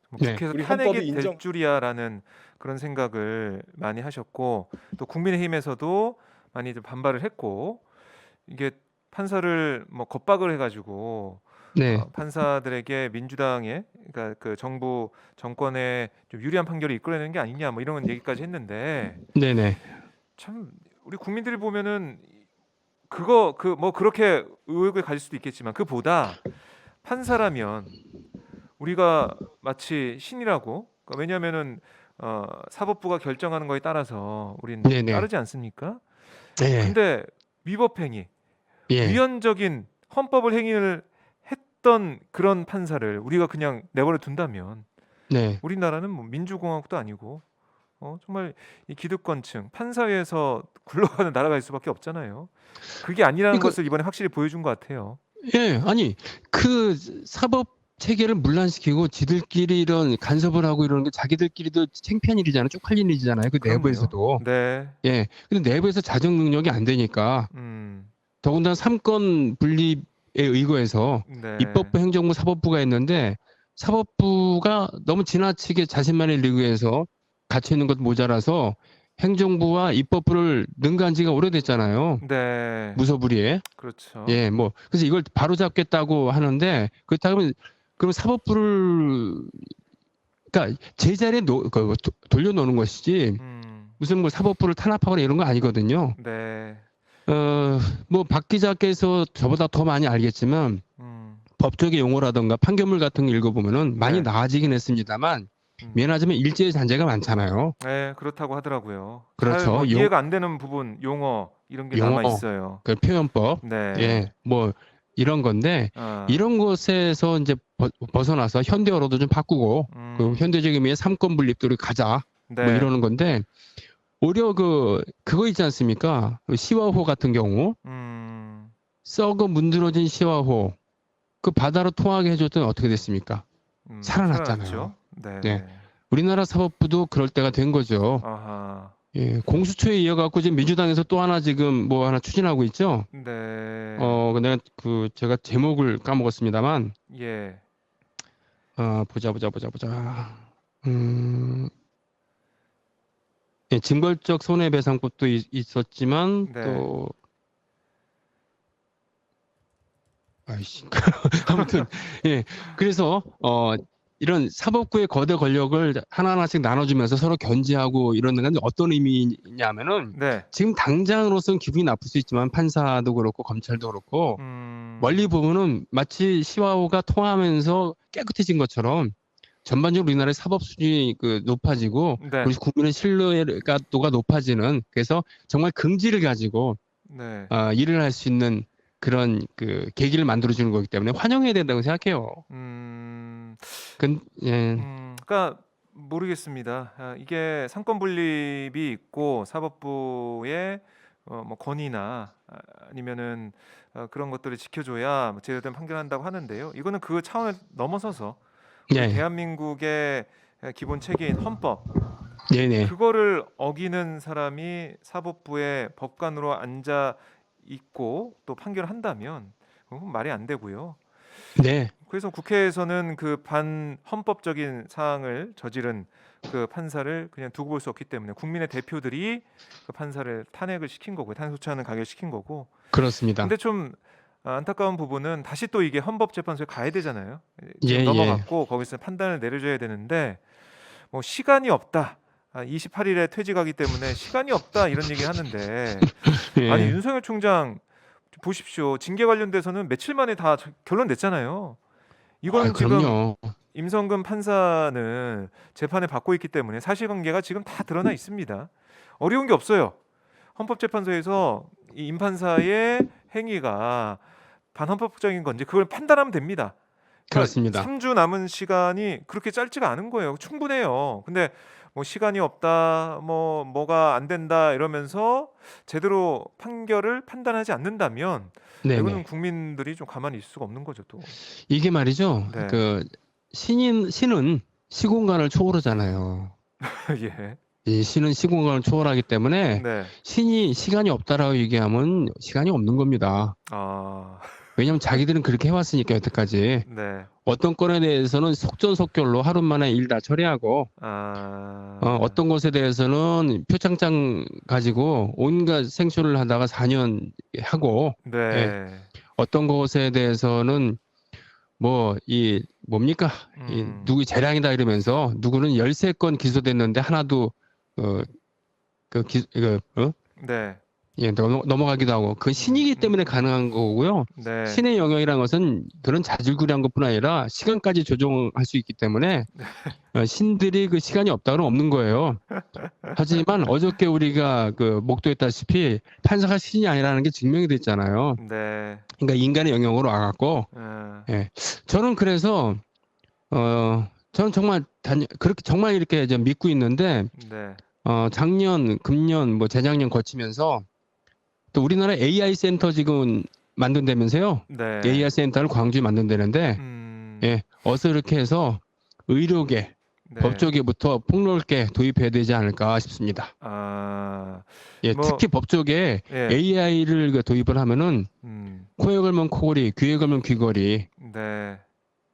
뭐 네, 국회에서 우리 헌법이 탄핵이 될 인정. 줄이야라는 그런 생각을 많이 하셨고 또 국민의힘에서도 많이 좀 반발을 했고 이게 판사를 뭐 겁박을 해가지고 네, 판사들에게 민주당의 그러니까 그 정부 정권에 좀 유리한 판결을 이끌어내는 게 아니냐 뭐 이런 얘기까지 했는데 네네, 참 우리 국민들이 보면은 그거 그 뭐 그렇게 의혹을 가질 수도 있겠지만 그보다 판사라면 우리가 마치 신이라고 그러니까 왜냐하면은 사법부가 결정하는 거에 따라서 우린 네네, 따르지 않습니까? 네, 근데 위법행위, 예, 위헌적인 헌법을 행위를 했던 그런 판사를 우리가 그냥 내버려 둔다면 네. 우리나라는 뭐 민주공화국도 아니고 정말 이 기득권층 판사위에서 굴러가는 나라가 될 수밖에 없잖아요. 그게 아니라는 그러니까 것을 이번에 확실히 보여준 것 같아요. 예, 아니 그 사법 체계를 문란시키고 지들끼리 이런 간섭을 하고 이러는 게 자기들끼리도 창피한 일이잖아요. 쪽팔린 일이잖아요. 그 그럼요. 내부에서도. 네. 예. 근데 내부에서 자정 능력이 안 되니까 음. 더군다나 삼권 분립에 의거해서 네. 입법부, 행정부, 사법부가 있는데 사법부가 너무 지나치게 자신만의 리그에서 갇혀 있는 것 모자라서 행정부와 입법부를 능가한 지가 오래됐잖아요. 네. 무소불위에. 그렇죠. 예, 뭐 그래서 이걸 바로잡겠다고 하는데 그렇다면 그럼 사법부를 그러니까 제자리에 돌려놓는 것이지 음. 무슨 뭐 사법부를 탄압하거나 이런 거 아니거든요. 네. 뭐 박 기자께서 저보다 더 많이 알겠지만 음. 법조계 용어라든가 판결문 같은 거 읽어보면은 많이 네. 나아지긴 했습니다만 음. 미안하지만 일제의 잔재가 많잖아요. 네, 그렇다고 하더라고요. 잘 뭐 그렇죠. 이해가 안 되는 부분, 용어 이런 게 용어, 남아 있어요. 그 표현법, 네. 예, 뭐 이런 건데 아. 이런 것에서 이제 벗어나서 현대어로도 좀 바꾸고 그 음. 현대적인 의미의 삼권 분립도를 가자 뭐 네. 이러는 건데 오히려 그거 있지 않습니까? 그 시화호 같은 경우 음. 썩어 문드러진 시화호 그 바다로 통하게 해줬더니 어떻게 됐습니까? 살아났잖아요. 살아났죠. 네, 네, 네. 우리나라 사법부도 그럴 때가 된 거죠. 아하. 예, 공수처에 이어갖고 지금 민주당에서 또 하나 지금 뭐 하나 추진하고 있죠. 네. 내가 제가 제목을 까먹었습니다만, 예. 보자. 음, 예, 징벌적 손해배상법도 있었지만 네. 또 아이씨 아무튼 예, 그래서 이런 사법부의 거대 권력을 하나하나씩 나눠주면서 서로 견제하고 이러는 건 어떤 의미냐면은 네. 지금 당장으로서는 기분이 나쁠 수 있지만 판사도 그렇고 검찰도 그렇고 멀리 음. 보면은 마치 시와호가 통하면서 깨끗해진 것처럼 전반적으로 우리나라의 사법 수준이 높아지고 네. 우리 국민의 신뢰도가 높아지는 그래서 정말 긍지를 가지고 네. 일을 할 수 있는 그런 계기를 만들어주는 거기 때문에 환영해야 된다고 생각해요. 음. 예, 그러니까 모르겠습니다. 이게 상권 분립이 있고 사법부의 뭐 권위나 아니면은 그런 것들을 지켜줘야 뭐 제대로 된 판결한다고 하는데요. 이거는 그 차원을 넘어서서 우리 네, 대한민국의 기본 체계인 헌법, 네네, 그거를 어기는 사람이 사법부의 법관으로 앉아 있고 또 판결한다면 그건 말이 안 되고요. 네, 그래서 국회에서는 그 반헌법적인 사항을 저지른 그 판사를 그냥 두고 볼 수 없기 때문에 국민의 대표들이 그 판사를 탄핵을 시킨 거고 탄핵 소추안을 가결시킨 거고. 그렇습니다. 근데 좀 안타까운 부분은 다시 또 이게 헌법재판소에 가야 되잖아요. 예, 지금 예, 넘어갔고 거기서 판단을 내려줘야 되는데 뭐 시간이 없다. 28일에 퇴직하기 때문에 시간이 없다 이런 얘기 하는데, 아니 예. 윤석열 총장 보십시오. 징계 관련돼서는 며칠 만에 다 결론 냈잖아요. 아, 이거는 지금 그럼요. 임성근 판사는 재판을 받고 있기 때문에 사실관계가 지금 다 드러나 있습니다. 어려운 게 없어요. 헌법재판소에서 이 임 판사의 행위가 반헌법적인 건지 그걸 판단하면 됩니다. 그러니까 그렇습니다. 3주 남은 시간이 그렇게 짧지가 않은 거예요. 충분해요. 근데 뭐 시간이 없다, 뭐가 안 된다 이러면서 제대로 판결을 판단하지 않는다면 이거는 네네. 국민들이 좀 가만히 있을 수가 없는 거죠, 또. 이게 말이죠. 네. 그 신은 시공간을 초월하잖아요. 예. 이 신은 시공간을 초월하기 때문에 네. 신이 시간이 없다라고 얘기하면 시간이 없는 겁니다. 아, 왜냐하면 자기들은 그렇게 해왔으니까 여태까지. 네. 어떤 건에 대해서는 속전속결로 하루 만에 일 다 처리하고 아, 어떤 것에 대해서는 표창장 가지고 온갖 생쇼를 하다가 4년 하고 예, 네. 어떤 것에 대해서는 뭐 이 뭡니까 이 음, 누구 재량이다 이러면서 누구는 13건 기소됐는데 하나도 어, 네. 예, 넘어가기도 하고 그 신이기 때문에 가능한 거고요. 네. 신의 영역이라는 것은 그런 자질구레한 것뿐 아니라 시간까지 조정할 수 있기 때문에 신들이 그 시간이 없다고는 없는 거예요. 하지만 어저께 우리가 그 목도했다시피 판사가 신이 아니라는 게 증명이 됐잖아요. 네. 그러니까 인간의 영역으로 와갖고 아, 예. 저는 그래서 저는 정말 그렇게 정말 이렇게 좀 믿고 있는데 네. 작년, 금년, 뭐 재작년 거치면서 또 우리나라 AI 센터 지금 만든다면서요. 네. AI 센터를 광주에 만든다는데 음, 예, 어서 이렇게 해서 의료계, 네. 법조계부터 폭넓게 도입해야 되지 않을까 싶습니다. 아, 예, 뭐, 특히 법조계에 예. AI를 도입을 하면은 코에 걸면 코골이, 귀에 걸면 귀걸이 네.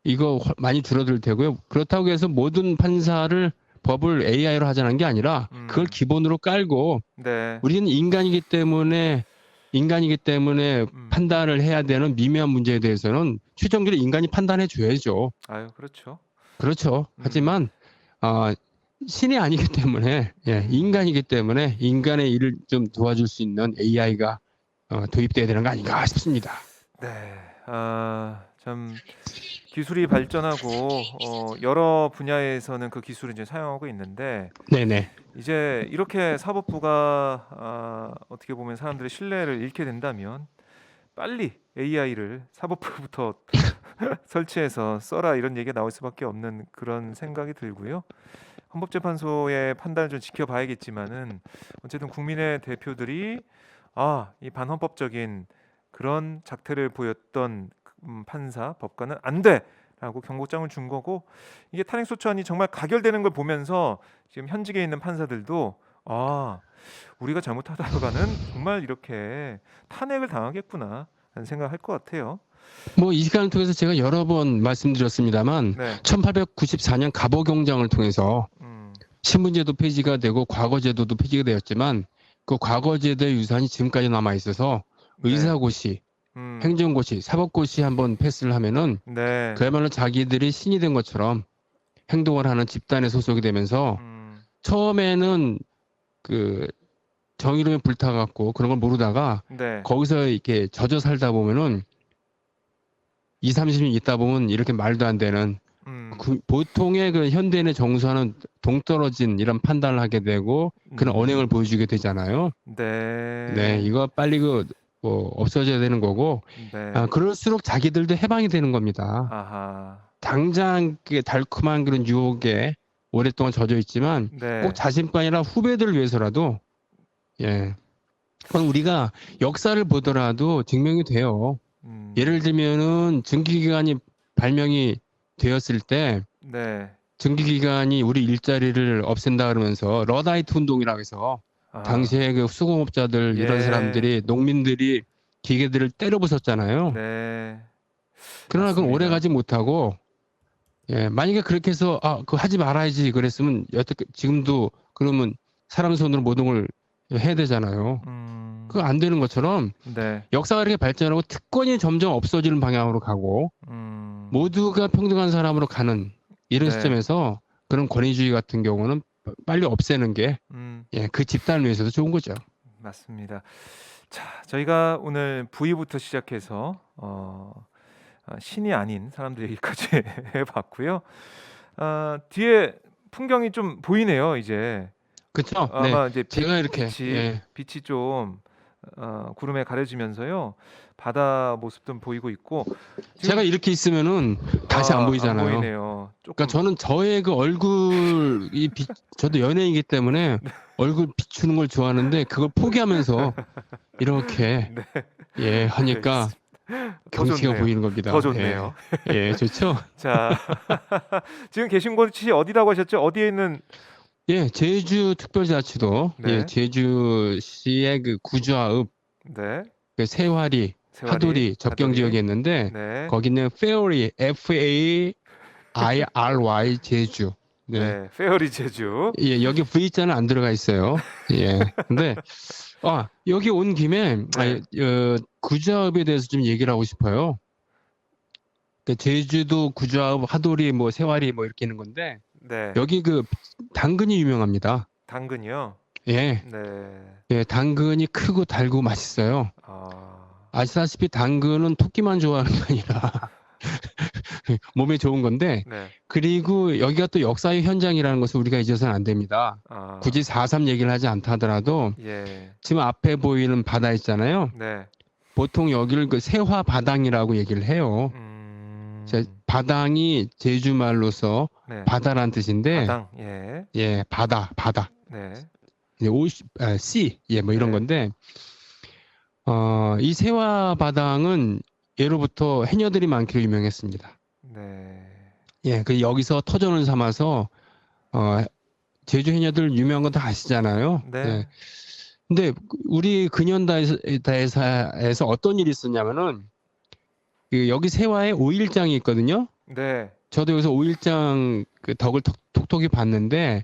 이거 많이 줄어들 테고요. 그렇다고 해서 모든 판사를 법을 AI로 하자는 게 아니라 그걸 음, 기본으로 깔고 네. 우리는 인간이기 때문에 음, 판단을 해야 되는 미묘한 문제에 대해서는 최종적으로 인간이 판단해 줘야죠. 아유, 그렇죠. 그렇죠. 음, 하지만 아, 신이 아니기 때문에 예, 음, 인간이기 때문에 인간의 일을 좀 도와줄 수 있는 AI가 도입돼야 되는 거 아닌가 싶습니다. 네. 참 기술이 발전하고 여러 분야에서는 그 기술을 이제 사용하고 있는데, 네네. 이제 이렇게 사법부가 어떻게 보면 사람들의 신뢰를 잃게 된다면 빨리 AI를 사법부부터 설치해서 써라 이런 얘기가 나올 수밖에 없는 그런 생각이 들고요. 헌법재판소의 판단을 좀 지켜봐야겠지만은 어쨌든 국민의 대표들이 이 반헌법적인 그런 작태를 보였던 판사, 법관은 안 돼라고 경고장을 준 거고, 이게 탄핵소추안이 정말 가결되는 걸 보면서 지금 현직에 있는 판사들도 우리가 잘못하다가는 정말 이렇게 탄핵을 당하겠구나 하는 생각할 것 같아요. 뭐 이 시간을 통해서 제가 여러 번 말씀드렸습니다만 네, 1894년 갑오경장을 통해서 신분제도 폐지가 되고 과거제도도 폐지가 되었지만 그 과거제도의 유산이 지금까지 남아 있어서 네, 의사고시, 음, 행정고시, 사법고시 한번 패스를 하면은 네, 그야말로 자기들이 신이 된 것처럼 행동을 하는 집단에 소속이 되면서 처음에는 그 정의로움에 불타갖고 그런 걸 모르다가 네, 거기서 이렇게 젖어 살다 보면은 2, 30년 있다 보면 이렇게 말도 안 되는 보통의 그 현대인의 정서와는 동떨어진 이런 판단을 하게 되고 그런 언행을 보여주게 되잖아요. 네, 네, 이거 빨리 뭐 없어져야 되는 거고, 네, 그럴수록 자기들도 해방이 되는 겁니다. 아하, 당장 그 달콤한 그런 유혹에 오랫동안 젖어 있지만 꼭 네. 자신뿐 아니라 후배들을 위해서라도 예, 그건 우리가 역사를 보더라도 증명이 돼요. 예를 들면은 증기기관이 발명이 되었을 때 네. 증기기관이 우리 일자리를 없앤다 그러면서 러다이트 운동이라고 해서 아, 당시에 그 수공업자들 이런 예. 사람들이 농민들이 기계들을 때려 부쉈잖아요. 네. 그러나 그건 오래 맞습니다. 가지 못하고 예, 만약에 그렇게 해서 그거 하지 말아야지 그랬으면 여태껏 지금도 그러면 사람 손으로 모든 걸 해야 되잖아요. 음. 그거 안 되는 것처럼 네. 역사가 이렇게 발전하고 특권이 점점 없어지는 방향으로 가고 음. 모두가 평등한 사람으로 가는 이런 네. 시점에서 그런 권위주의 같은 경우는 빨리 없애는 게 음. 예, 그 집단을 위해서도 좋은 거죠. 맞습니다. 자, 저희가 오늘 V부터 시작해서 신이 아닌 사람들 얘기까지 해 봤고요. 뒤에 풍경이 좀 보이네요, 이제. 그렇죠? 네. 아마 이제 제가 이렇게 예. 빛이 좀 구름에 가려지면서요. 바다 모습도 보이고 있고 제가 지금 이렇게 있으면은 다시 안 안 보이잖아요. 보이네요. 그러니까 조금 저는 저의 그 얼굴이 저도 연예인이기 때문에 얼굴 비추는 걸 좋아하는데 그걸 포기하면서 이렇게 네. 예, 하니까 알겠습니다. 더 경치가 좋네요. 보이는 더 겁니다. 예. 좋네요. 예, 좋죠? 자, 지금 계신 곳이 어디라고 하셨죠? 어디에 있는 예, 제주특별자치도 예, 네. 제주시의 그 구좌읍 네. 그 세화리, 세화리, 하도리 접경 하도리. 지역에 있는데 네. 거기는 페어리 FAIRY 제주. 네. 네. 페어리 제주. 예, 여기 V자는 안 들어가 있어요. 예. 근데 여기 온 김에 네. 구좌읍에 대해서 좀 얘기를 하고 싶어요. 그 제주도 구좌읍, 하도리, 뭐 세화리 뭐 이렇게 있는 건데 네. 여기 그 당근이 유명합니다. 당근이요. 예. 네. 예, 당근이 크고 달고 맛있어요. 아. 아시다시피 당근은 토끼만 좋아하는 게 아니라 몸에 좋은 건데 네. 그리고 여기가 또 역사의 현장이라는 것을 우리가 잊어서는 안 됩니다. 아. 굳이 4.3 얘기를 하지 않다 하더라도 예. 지금 앞에 보이는 바다 있잖아요. 네. 보통 여기를 그 세화 바당이라고 얘기를 해요. 바당이 제주말로서 네. 바다란 뜻인데 바당. 예. 예, 바다. 네. 이제 씨, 예, 뭐 이런 네. 건데 이 세화 바당은 예로부터 해녀들이 많기로 유명했습니다. 네. 예, 그 여기서 터전을 삼아서 제주 해녀들 유명한 건 다 아시잖아요. 네. 예. 근데 우리 근현대사에서 어떤 일이 있었냐면은 그 여기 세화에 오일장이 있거든요. 네. 저도 여기서 오일장 그 덕을 톡톡히 봤는데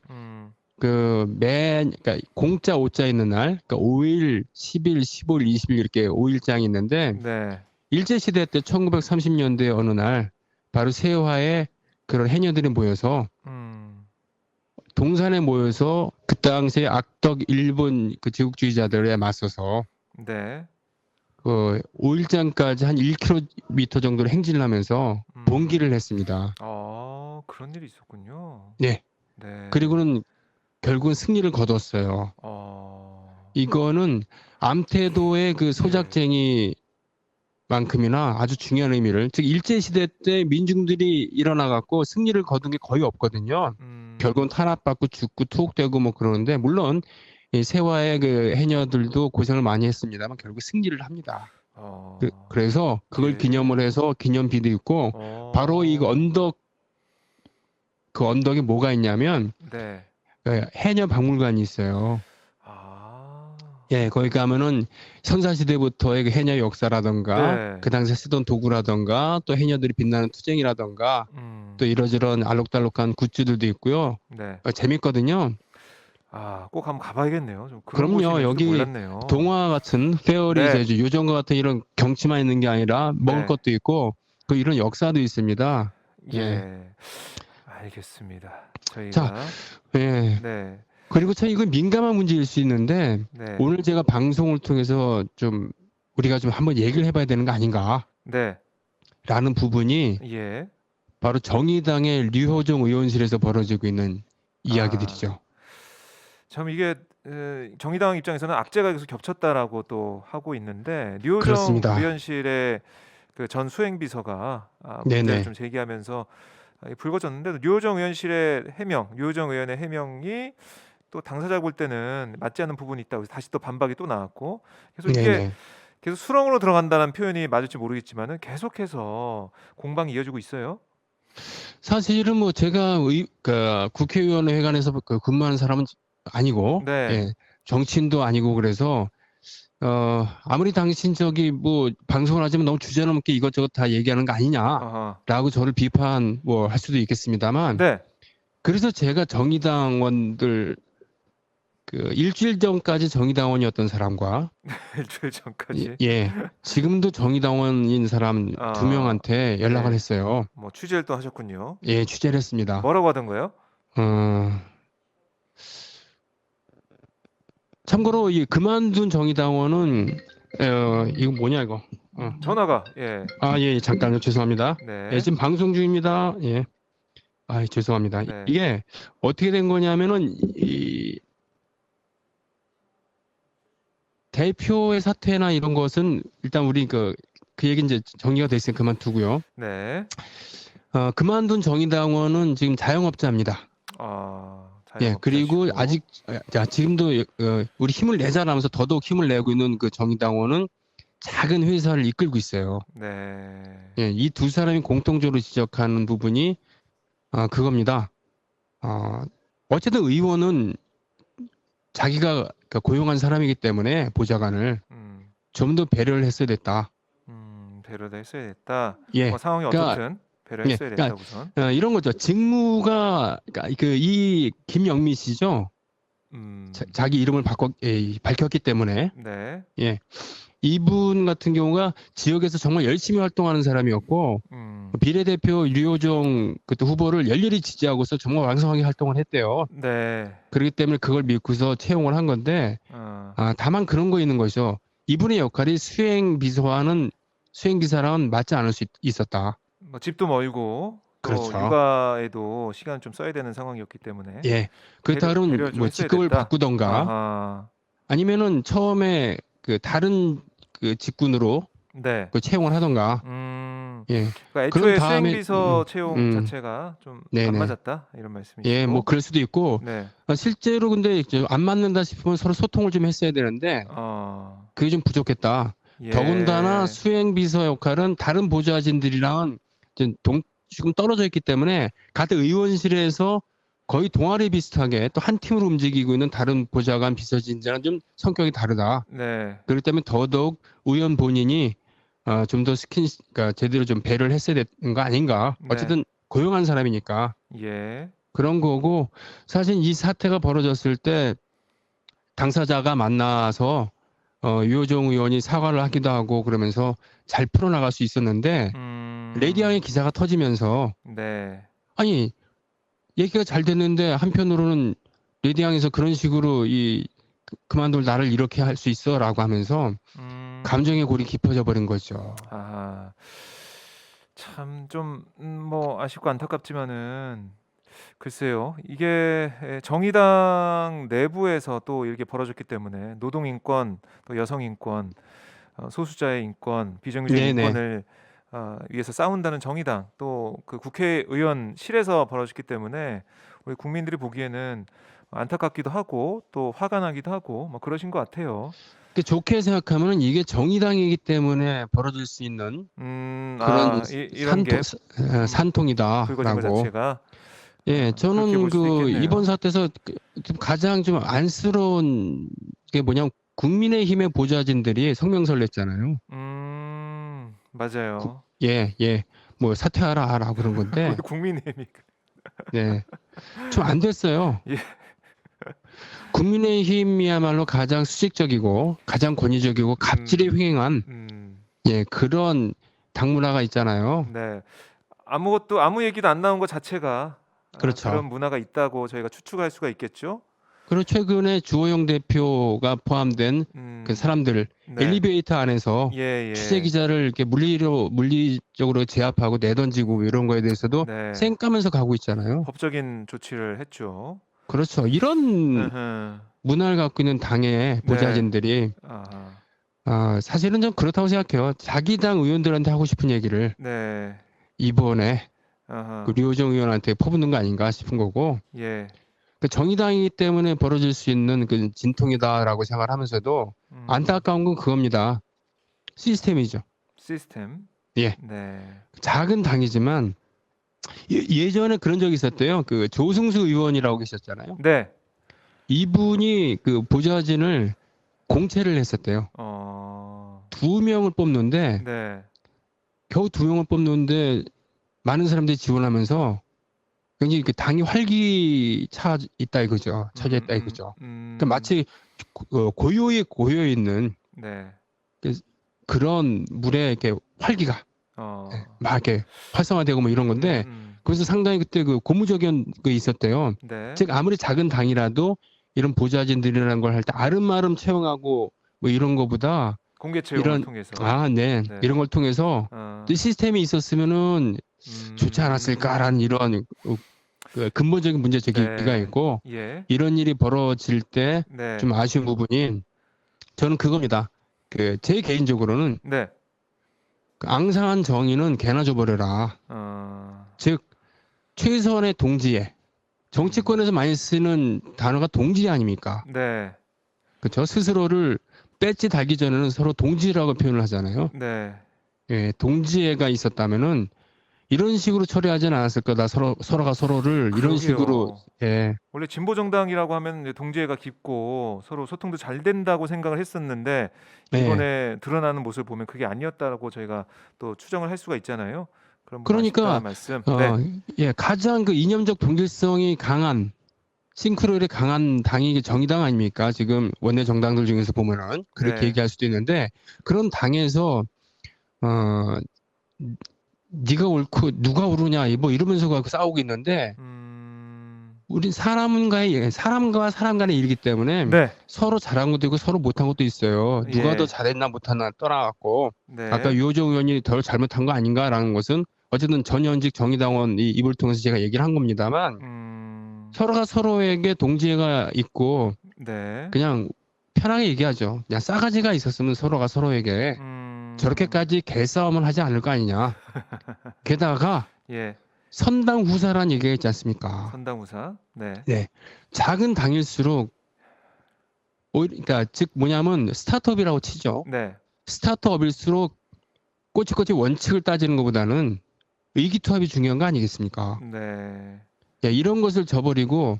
그러니까 공자 오자 있는 날, 그러니까 5일, 10일, 15일, 20일 이렇게 5일장이 있는데 네. 일제 시대 때 1930년대 어느 날 바로 세화에 그런 해녀들이 모여서 동산에 모여서 그 당시에 악덕 일본 그 제국주의자들에 맞서서 네. 그 5일장까지 한 1km 정도를 행진을 하면서 봉기를 했습니다. 그런 일이 있었군요. 네. 네. 그리고는 결국은 승리를 거뒀어요. 이거는 암태도의 그 소작쟁이만큼이나 아주 중요한 의미를, 즉 일제시대 때 민중들이 일어나갖고 승리를 거둔 게 거의 없거든요. 결국은 탄압받고 죽고 투옥되고 뭐 그러는데, 물론 이 세화의 그 해녀들도 고생을 많이 했습니다만 결국 승리를 합니다. 그래서 그걸 예. 기념을 해서 기념비도 있고, 바로 이 언덕에 뭐가 있냐면 네. 해녀 박물관이 있어요. 예, 거기 가면은 선사시대부터의 그 해녀 역사라던가 네. 그 당시에 쓰던 도구라던가 또 해녀들이 빛나는 투쟁이라던가 또 이러저런 알록달록한 굿즈들도 있고요. 네. 재밌거든요. 꼭 한번 가봐야겠네요. 좀 그런 곳이 그럼요. 있는지도 여기 몰랐네요. 동화 같은 페어리 네. 제주 요정과 같은 이런 경치만 있는 게 아니라 먹을 네. 것도 있고 그 이런 역사도 있습니다. 예. 알겠습니다. 자, 저희가 예. 네. 그리고 참 이건 민감한 문제일 수 있는데 네. 오늘 제가 방송을 통해서 좀 우리가 좀 한번 얘기를 해봐야 되는 거 아닌가? 네. 라는 부분이 예. 바로 정의당의 류호정 의원실에서 벌어지고 있는 이야기들이죠. 참 이게 정의당 입장에서는 악재가 계속 겹쳤다라고 또 하고 있는데 류호정 그렇습니다. 의원실의 그 전 수행비서가 네네. 문제를 좀 제기하면서 불거졌는데 류호정 의원실의 해명, 류호정 의원의 해명이 또 당사자 볼 때는 맞지 않는 부분이 있다고 해서 다시 또 반박이 또 나왔고 계속 이게 네네. 계속 수렁으로 들어간다는 표현이 맞을지 모르겠지만은 계속해서 공방이 이어지고 있어요. 사실은 뭐 제가 그 국회의원회관에서 그 근무하는 사람은 아니고, 네. 예, 정치인도 아니고 그래서 아무리 당신 저기 뭐 방송을 하지만 너무 주제넘게 이것저것 다 얘기하는 거 아하. 아니냐라고 저를 비판 뭐 할 수도 있겠습니다만, 네. 그래서 제가 정의당원들 그 일주일 전까지 정의당원이었던 사람과 일주일 전까지. 예, 지금도 정의당원인 사람 아, 2명한테 연락을 네. 했어요. 뭐 취재를 또 하셨군요. 예, 취재를 했습니다. 뭐라고 하던가요? 참고로 이 그만둔 정의당원은 이거 뭐냐 이거. 전화가 예. 예, 잠깐요. 죄송합니다. 네. 예, 지금 방송 중입니다. 예. 죄송합니다. 네. 이게 어떻게 된 거냐면은 이 대표의 사퇴나 이런 것은 일단 우리 그 얘기 이제 정리가 돼 있으니 그만두고요. 네. 그만둔 정의당원은 지금 자영업자입니다. 예, 그리고 자영업자시고. 아직 지금도 우리 힘을 내자라면서 더더욱 힘을 내고 있는 그 정의당원은 작은 회사를 이끌고 있어요. 네. 예, 이 두 사람이 공통적으로 지적하는 부분이 그겁니다. 어쨌든 의원은 자기가 그 고용한 사람이기 때문에 보좌관을 음. 좀 더 배려를 했어야 됐다. 배려도 했어야 됐다. 예, 뭐 상황이 그러니까, 어떻든 배려했어야 그러니까, 됐다 우선. 이런 거죠. 직무가 그러니까 이 김영미 씨죠. 자기 이름을 밝혔기 때문에 네. 예, 이분 같은 경우가 지역에서 정말 열심히 활동하는 사람이었고 비례대표 류호정 그때 후보를 열렬히 지지하고서 정말 왕성하게 활동을 했대요. 네. 그렇기 때문에 그걸 믿고서 채용을 한 건데 다만 그런 거 있는 거죠. 이분의 역할이 수행기사랑은 맞지 않을 수 있었다. 뭐 집도 멀고 또 그렇죠. 육아에도 시간을 좀 써야 되는 상황이었기 때문에 예. 그렇다 그러면 배려를 좀 뭐 했어야 직급을 됐다. 바꾸던가 아하. 아니면은 처음에 그 다른 그 직군으로 네. 그 채용을 하던가. 예. 그러니까 그런 애초에 다음에 수행비서 채용 자체가 좀 안 네네. 맞았다 이런 말씀이시고. 예, 뭐 그럴 수도 있고 네. 실제로 근데 이제 안 맞는다 싶으면 서로 소통을 좀 했어야 되는데 그게 좀 부족했다. 예. 더군다나 수행비서 역할은 다른 보좌진들이랑은 지금 떨어져 있기 때문에 같은 의원실에서 거의 동아리 비슷하게 또 한 팀으로 움직이고 있는 다른 보좌관 비서진들은 좀 성격이 다르다. 네. 그렇기 때문에 더더욱 의원 본인이 좀 더 그러니까 제대로 좀 배려를 했어야 되는 거 아닌가. 네. 어쨌든 고용한 사람이니까 예. 그런 거고 사실 이 사태가 벌어졌을 때 당사자가 만나서 유호정 의원이 사과를 하기도 하고 그러면서 잘 풀어나갈 수 있었는데 레이디양의 기사가 터지면서 네. 아니 얘기가 잘 됐는데 한편으로는 레이디양에서 그런 식으로 그만둘 나를 이렇게 할 수 있어라고 하면서 감정의 골이 깊어져 버린 거죠. 참 좀 뭐 아쉽고 안타깝지만은 글쎄요. 이게 정의당 내부에서 또 이렇게 벌어졌기 때문에 노동인권, 또 여성인권, 소수자의 인권, 비정규직 네네. 인권을 위해서 싸운다는 정의당, 또 그 국회의원실에서 벌어졌기 때문에 우리 국민들이 보기에는 안타깝기도 하고 또 화가 나기도 하고 뭐 그러신 것 같아요. 좋게 생각하면 이게 정의당이기 때문에 벌어질 수 있는 그런 이런 게 산통이다라고. 불거진 것 자체가 예, 그렇게 저는 볼 수도 있겠네요. 이번 사태에서 좀 가장 좀 안쓰러운 게 뭐냐면 국민의힘의 보좌진들이 성명서를 냈잖아요. 맞아요. 예, 뭐 사퇴하라라고 그런 건데. 국민의힘이 네, 좀 안 됐어요. 예. 국민의힘이야말로 가장 수직적이고 가장 권위적이고 갑질에 횡행한 그런 당문화가 있잖아요. 네. 아무 얘기도 안 나온 것 자체가 그렇죠. 그런 문화가 있다고 저희가 추측할 수가 있겠죠. 그리고 최근에 주호영 대표가 포함된 그 사람들 네. 엘리베이터 안에서 취재 기자를 이렇게 물리적으로 제압하고 내던지고 이런 거에 대해서도 네. 쌩까면서 가고 있잖아요. 법적인 조치를 했죠. 그렇죠. 이런 문화를 갖고 있는 당의 보좌진들이 사실은 좀 그렇다고 생각해요. 자기 당 의원들한테 하고 싶은 얘기를 이번에 그 류호정 의원한테 퍼붓는 거 아닌가 싶은 거고. 예. 그 정의당이기 때문에 벌어질 수 있는 그 진통이다라고 생각을 하면서도 안타까운 건 그겁니다. 시스템이죠. 시스템. 예. 네. 작은 당이지만 예전에 그런 적이 있었대요. 그 조승수 의원이라고 계셨잖아요. 네. 이분이 그 보좌진을 공채를 했었대요. 어. 2명을 뽑는데 네. 겨우 2명을 뽑는데 많은 사람들이 지원하면서 굉장히 그 당이 활기차 있다 이거죠. 차져 있다 이거죠. 그러니까 마치 고요에 고여 있는 네. 그런 물에 이렇게 활기가 어. 막 이렇게 활성화되고 뭐 이런 건데 그래서 상당히 그때 그 고무적인 게 있었대요. 네. 즉 아무리 작은 당이라도 이런 보좌진들이라는 걸 할 때 아름아름 채용하고 뭐 이런 거보다 공개 채용을 이런 통해서. 네. 네. 이런 걸 통해서 시스템이 있었으면은 좋지 않았을까라는 이런 그 근본적인 문제 제기가 네. 있고 예. 이런 일이 벌어질 때 네. 좀 아쉬운 부분이 저는 그겁니다. 그 제 개인적으로는 네. 그 앙상한 정의는 개나 줘버려라. 즉 최선의 동지애. 정치권에서 많이 쓰는 단어가 동지애 아닙니까? 네. 그렇죠? 스스로를 배지 달기 전에는 서로 동지라고 표현을 하잖아요. 네. 예, 동지애가 있었다면은 이런 식으로 처리하지는 않았을 거다. 서로가 서로를 이런 그러게요. 식으로 예. 원래 진보 정당이라고 하면 이제 동지애가 깊고 서로 소통도 잘 된다고 생각을 했었는데 네. 이번에 드러나는 모습을 보면 그게 아니었다고 저희가 또 추정을 할 수가 있잖아요. 그럼 그러니까 아쉽다는 말씀. 네. 예, 가장 그 이념적 동질성이 강한 싱크로율이 강한 당이 정의당 아닙니까? 지금 원내 정당들 중에서 보면은 그렇게 네. 얘기할 수도 있는데 그런 당에서 네가 옳고 누가 옳으냐 뭐 이러면서 갖고 싸우고 있는데 우리 사람과 사람 간의 일이기 때문에 네. 서로 잘한 것도 있고 서로 못한 것도 있어요. 누가 예. 더 잘했나 못했나 떠나갖고 네. 아까 유호정 의원이 덜 잘못한 거 아닌가라는 것은 어쨌든 전현직 정의당원 이 입을 통해서 제가 얘기를 한 겁니다만 서로가 서로에게 동지애가 있고 네. 그냥 편하게 얘기하죠. 그냥 싸가지가 있었으면 서로가 서로에게 저렇게까지 개싸움을 하지 않을 거 아니냐. 게다가 예. 선당 후사라는 얘기가 있지 않습니까? 선당후사. 네. 네. 작은 당일수록 그러니까 즉 뭐냐면 스타트업이라고 치죠. 네. 스타트업일수록 꼬치꼬치 원칙을 따지는 것보다는 의기투합이 중요한 거 아니겠습니까? 네. 야, 이런 것을 저버리고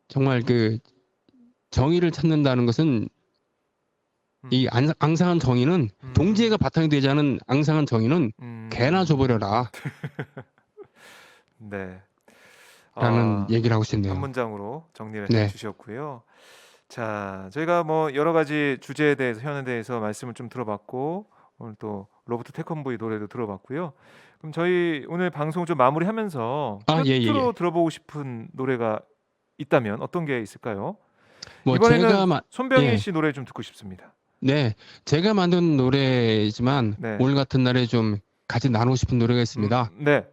정말 그 정의를 찾는다는 것은 이 앙상한 정의는 동지애가 바탕이 되지 않은 앙상한 정의는 개나 줘버려라. 네. 라는 얘기를 하고 싶네요. 한 문장으로 정리를 네. 해주셨고요. 자, 저희가 뭐 여러 가지 주제에 대해서 현에 대해서 말씀을 좀 들어봤고 오늘 또 로버트 태권브이 노래도 들어봤고요. 그럼 저희 오늘 방송 좀 마무리하면서 끝으로 들어보고 싶은 노래가 있다면 어떤 게 있을까요? 뭐 이번에는 손병희 씨 노래 좀 듣고 싶습니다. 네, 제가 만든 노래지만 네. 오늘 같은 날에 좀 같이 나누고 싶은 노래가 있습니다. 네.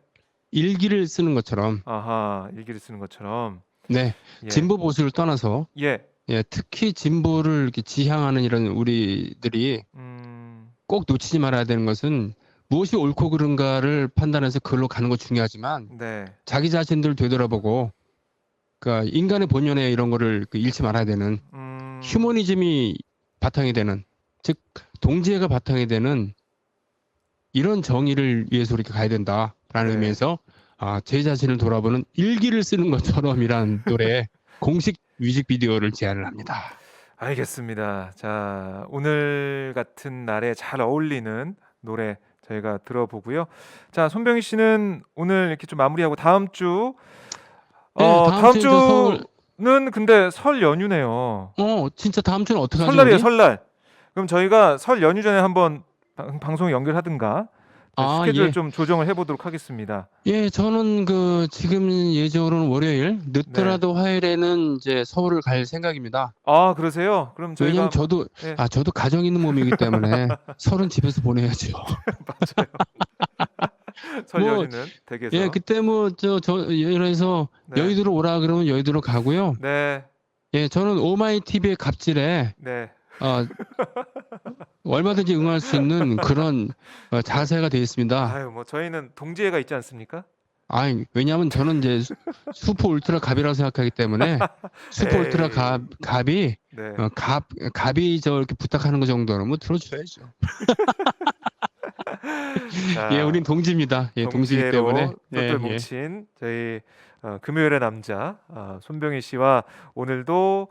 일기를 쓰는 것처럼. 아하, 일기를 쓰는 것처럼. 네, 예. 진보 보수를 떠나서 예. 특히 진보를 이렇게 지향하는 이런 우리들이 꼭 놓치지 말아야 되는 것은 무엇이 옳고 그른가를 판단해서 그걸로 가는 거 중요하지만 네. 자기 자신들 되돌아보고 그러니까 인간의 본연의 이런 거를 잃지 말아야 되는 휴머니즘이 바탕이 되는 즉 동지애가 바탕이 되는 이런 정의를 위해서 이렇게 가야 된다라는 의미에서 제 자신을 돌아보는 일기를 쓰는 것처럼이라는 노래 공식 뮤직비디오를 제안을 합니다. 알겠습니다. 자, 오늘 같은 날에 잘 어울리는 노래 저희가 들어보고요. 자, 손병희 씨는 오늘 이렇게 좀 마무리하고 다음 주 다음 주는 근데 설 연휴네요. 진짜 다음 주는 어떻게 하죠? 설날이에요, 설날. 그럼 저희가 설 연휴 전에 한번 방송 연결하든가 스케줄 좀 조정을 해보도록 하겠습니다. 예, 저는 그 지금 예정으로는 월요일, 늦더라도 화요일에는 이제 서울을 갈 생각입니다. 아, 그러세요? 그럼 저희가 왜냐면 저도 저도 가정 있는 몸이기 때문에 설은 집에서 보내야죠. 맞아요. 설 연휴는 댁에서. 예, 그때 뭐 이래서 여의도로 오라 그러면 여의도로 가고요. 네. 예, 저는 오마이TV의 갑질에 얼마든지 응할 수 있는 그런 자세가 되어 있습니다. 아유, 뭐 저희는 동지애가 있지 않습니까? 아니, 왜냐하면 저는 이제 슈퍼 울트라 갑이라고 생각하기 때문에 슈퍼 울트라 에이. 갑이 네. 갑이 저 이렇게 부탁하는 거 정도는 뭐 들어줘야죠. 자, 예, 우린 동지입니다. 예, 동지이기 때문에. 동지애로 똘똘 예, 예. 뭉친 저희 금요일의 남자 손병희 씨와 오늘도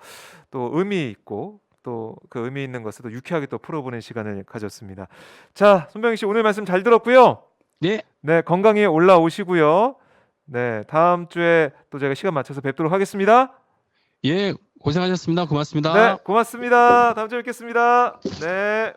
또 의미 있고 또 그 의미 있는 것을 또 유쾌하게 또 풀어보는 시간을 가졌습니다. 자, 손병희 씨 오늘 말씀 잘 들었고요. 네, 네, 건강히 올라오시고요. 네, 다음 주에 또 제가 시간 맞춰서 뵙도록 하겠습니다. 예, 고생하셨습니다. 고맙습니다. 네, 고맙습니다. 다음 주에 뵙겠습니다. 네.